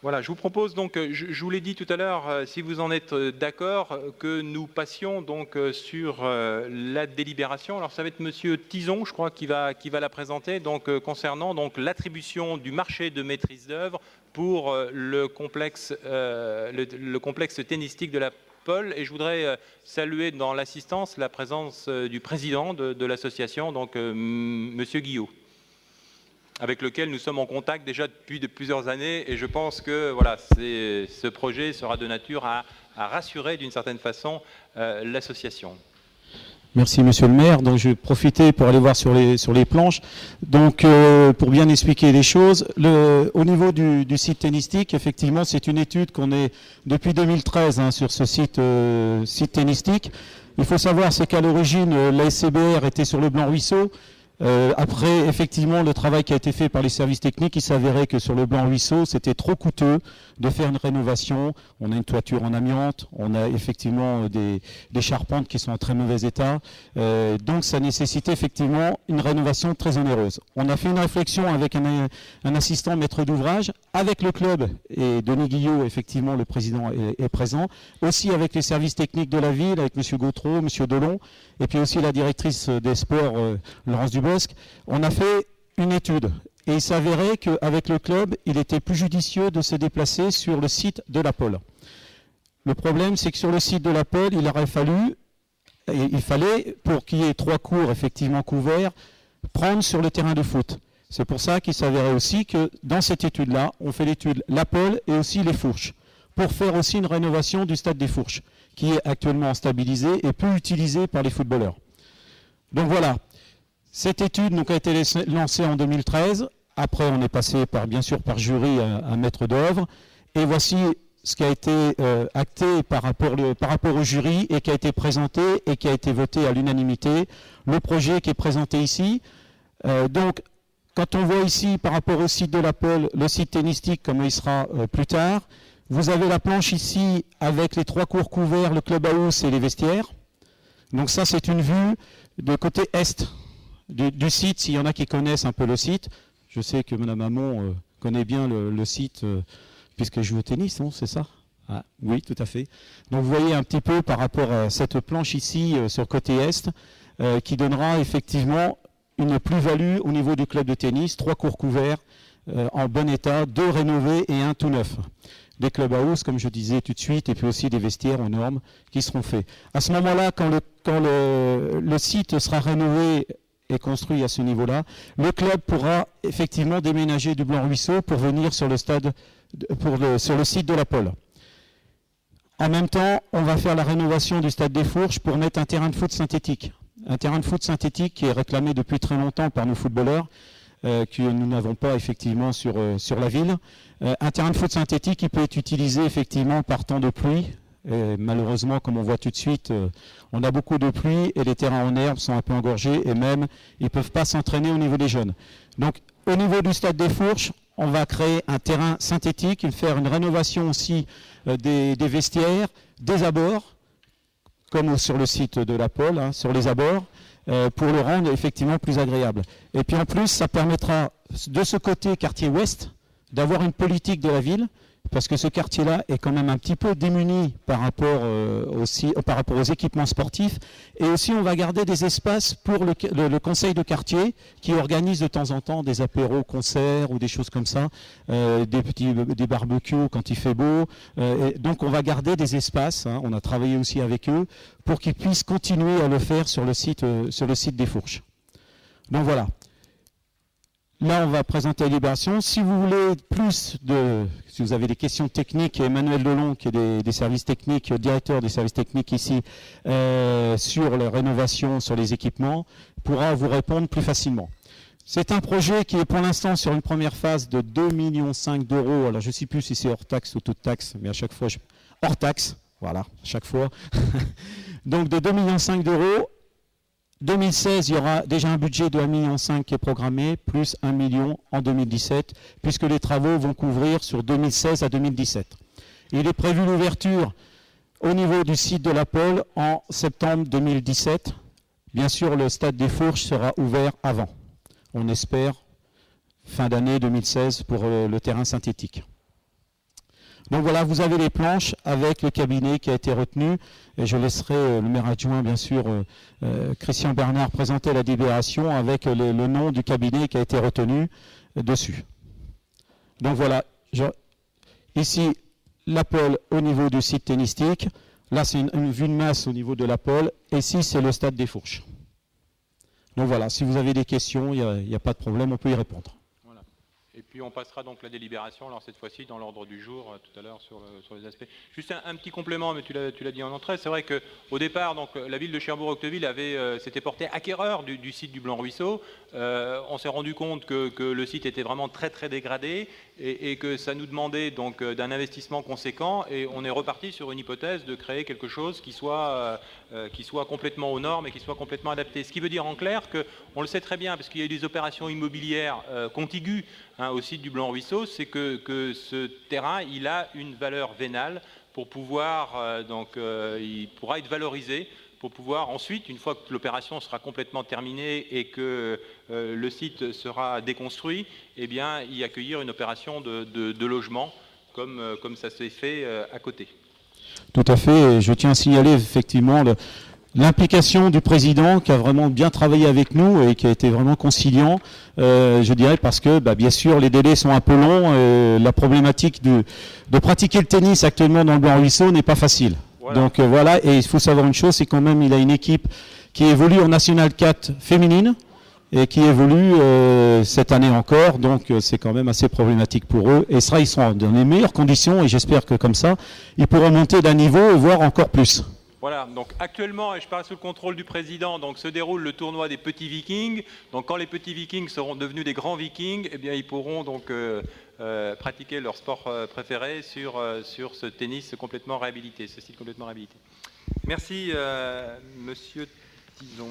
Voilà, je vous propose donc, je vous l'ai dit tout à l'heure, si vous en êtes d'accord, que nous passions donc sur la délibération. Alors ça va être Monsieur Tison, je crois, qui va la présenter, donc concernant donc l'attribution du marché de maîtrise d'œuvre pour le complexe tennistique de la Pole. Et je voudrais saluer dans l'assistance la présence du président de l'association, donc Monsieur Guillot, avec lequel nous sommes en contact déjà depuis de plusieurs années, et je pense que voilà, ce projet sera de nature à rassurer d'une certaine façon l'association. Merci Monsieur le maire. Donc je vais profiter pour aller voir sur les planches. Donc pour bien expliquer les choses, au niveau du site tennistique, effectivement, c'est une étude qu'on est depuis 2013 sur ce site tennistique. Il faut savoir, c'est qu'à l'origine, la SCBR était sur le Blanc-Ruisseau. Après, effectivement, le travail qui a été fait par les services techniques, il s'avérait que sur le Blanc-Ruisseau, c'était trop coûteux de faire une rénovation. On a une toiture en amiante, on a effectivement des charpentes qui sont en très mauvais état. Donc, ça nécessitait effectivement une rénovation très onéreuse. On a fait une réflexion avec un assistant maître d'ouvrage, avec le club, et Denis Guillot, effectivement, le président est présent, aussi avec les services techniques de la ville, avec M. Gautreau, M. Delon, et puis aussi la directrice des sports, Laurence Dubosc. On a fait une étude et il s'avérait qu'avec le club, il était plus judicieux de se déplacer sur le site de la Pole. Le problème, c'est que sur le site de la Pole, il fallait, pour qu'il y ait 3 cours effectivement couverts, prendre sur le terrain de foot. C'est pour ça qu'il s'avérait aussi que dans cette étude-là, on fait l'étude la Pole et aussi les Fourches, pour faire aussi une rénovation du stade des Fourches, qui est actuellement stabilisé et peu utilisé par les footballeurs. Donc voilà, cette étude donc, a été lancée en 2013. Après, on est passé bien sûr par jury à maître d'œuvre. Et voici ce qui a été acté par rapport au jury et qui a été présenté et qui a été voté à l'unanimité. Le projet qui est présenté ici. Donc, quand on voit ici par rapport au site de la Pole, le site tennistique comme il sera plus tard, vous avez la planche ici avec les 3 cours couverts, le clubhouse et les vestiaires. Donc ça, c'est une vue de côté est du site, s'il y en a qui connaissent un peu le site. Je sais que Mme Hamon connaît bien le site, puisqu'elle joue au tennis, non, c'est ça? Ah, oui, tout à fait. Donc vous voyez un petit peu par rapport à cette planche ici, sur le côté est, qui donnera effectivement une plus-value au niveau du club de tennis, 3 cours couverts en bon état, 2 rénovés et 1 tout neuf. Des clubhouse, comme je disais tout de suite, et puis aussi des vestiaires aux normes qui seront faits. À ce moment-là, quand le site sera rénové et construit à ce niveau-là, le club pourra effectivement déménager du Blanc-Ruisseau pour venir sur le site de la Pole. En même temps, on va faire la rénovation du stade des Fourches pour mettre un terrain de foot synthétique. Un terrain de foot synthétique qui est réclamé depuis très longtemps par nos footballeurs, que nous n'avons pas effectivement sur la ville. Un terrain de foot synthétique qui peut être utilisé effectivement par temps de pluie. Et malheureusement, comme on voit tout de suite, on a beaucoup de pluie et les terrains en herbe sont un peu engorgés et même ils ne peuvent pas s'entraîner au niveau des jeunes. Donc au niveau du stade des Fourches, on va créer un terrain synthétique, faire une rénovation aussi des vestiaires, des abords, comme sur le site de la Pole, sur les abords, pour le rendre effectivement plus agréable. Et puis en plus, ça permettra de ce côté quartier ouest d'avoir une politique de la ville, parce que ce quartier-là est quand même un petit peu démuni par rapport aux équipements sportifs. Et aussi, on va garder des espaces pour le conseil de quartier qui organise de temps en temps des apéros, concerts ou des choses comme ça, des barbecues quand il fait beau. Et donc, on va garder des espaces. On a travaillé aussi avec eux pour qu'ils puissent continuer à le faire sur le site des Fourches. Donc voilà. Là, on va présenter la libération. Si vous voulez si vous avez des questions techniques, Emmanuel Delon, qui est des services techniques, directeur des services techniques ici, sur la rénovation, sur les équipements, pourra vous répondre plus facilement. C'est un projet qui est pour l'instant sur une première phase de 2,5 millions d'euros. Alors, je ne sais plus si c'est hors taxe ou toute taxe, mais à chaque fois, hors taxe, voilà, à chaque fois. Donc, de 2,5 millions d'euros. 2016, il y aura déjà un budget de 1,5 million qui est programmé, plus 1 million en 2017, puisque les travaux vont couvrir sur 2016 à 2017. Il est prévu l'ouverture au niveau du site de la Pole en septembre 2017. Bien sûr, le stade des Fourches sera ouvert avant. On espère fin d'année 2016 pour le terrain synthétique. Donc voilà, vous avez les planches avec le cabinet qui a été retenu. Et je laisserai le maire adjoint, bien sûr, Christian Bernard, présenter la délibération avec le nom du cabinet qui a été retenu dessus. Donc voilà, ici, la pôle au niveau du site tennistique. Là, c'est une vue de masse au niveau de la pôle. Et ici, c'est le stade des Fourches. Donc voilà, si vous avez des questions, il n'y a pas de problème, on peut y répondre. Voilà. Et puis on passera donc la délibération, alors cette fois-ci dans l'ordre du jour, tout à l'heure sur les aspects. Juste un petit complément, mais tu l'as dit en entrée, c'est vrai qu'au départ, donc, la ville de Cherbourg-Octeville s'était portée acquéreur du site du Blanc-Ruisseau. On s'est rendu compte que le site était vraiment très très dégradé et que ça nous demandait donc d'un investissement conséquent, et on est reparti sur une hypothèse de créer quelque chose qui soit complètement aux normes et qui soit complètement adapté. Ce qui veut dire en clair qu'on le sait très bien, parce qu'il y a eu des opérations immobilières contiguës au site du Blanc-Ruisseau, c'est que ce terrain, il a une valeur vénale pour pouvoir, il pourra être valorisé pour pouvoir ensuite, une fois que l'opération sera complètement terminée et que le site sera déconstruit, eh bien, y accueillir une opération de logement comme ça s'est fait à côté. Tout à fait. Et je tiens à signaler effectivement l'implication du président qui a vraiment bien travaillé avec nous et qui a été vraiment conciliant, je dirais, parce que bien sûr les délais sont un peu longs. La problématique de pratiquer le tennis actuellement dans le Blanc-Ruisseau n'est pas facile. Voilà. Donc voilà, et il faut savoir une chose, c'est quand même il a une équipe qui évolue en National 4 féminine et qui évolue cette année encore, donc c'est quand même assez problématique pour eux. Et ça, ils sont dans les meilleures conditions et j'espère que comme ça, ils pourront monter d'un niveau et voire encore plus. Voilà, donc actuellement, et je parle sous le contrôle du président, donc se déroule le tournoi des petits vikings. Donc quand les petits vikings seront devenus des grands vikings, eh bien ils pourront donc pratiquer leur sport préféré sur ce tennis complètement réhabilité, ce site complètement réhabilité. Merci, Monsieur Tison.